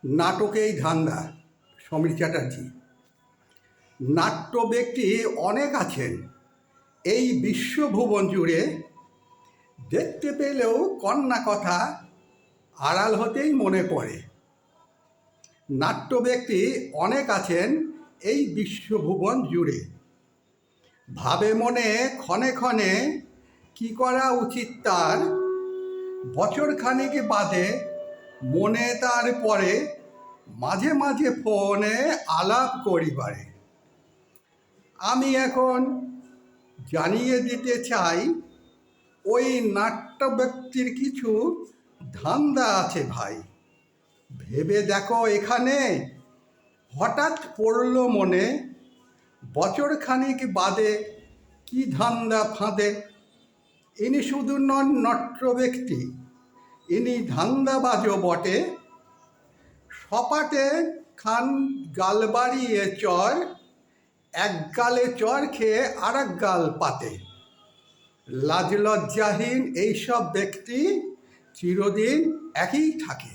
নাটকেই ধান্দা। সমীর চ্যাটার্জি। নাট্য ব্যক্তি অনেক আছেন এই বিশ্বভুবন জুড়ে, দেখতে পেলেও কন্যা কথা আড়াল হতেই মনে পড়ে। নাট্য ব্যক্তি অনেক আছেন এই বিশ্বভুবন জুড়ে, ভাবে মনে ক্ষণে ক্ষণে কি করা উচিত তার। বছর খানিক বাদে মনে তার পরে, মাঝে মাঝে ফোনে আলাপ করিবারে। আমি এখন জানিয়ে দিতে চাই, ওই নাট্য ব্যক্তির কিছু ধান্দা আছে ভাই। ভেবে দেখো এখানে, হঠাৎ পড়ল মনে, বছর খানিক বাদে কি ধান্দা ফাঁদে। ইনি শুধু নন নাট্য ব্যক্তি, ইনি ধান্দাবাজও বটে। সপাটে খান গাল বাড়িয়ে চর, এক গালে চর খেয়ে আর এক গাল পাতে। লাজ লজ্জাহীন এইসব ব্যক্তি চিরদিন একই থাকে।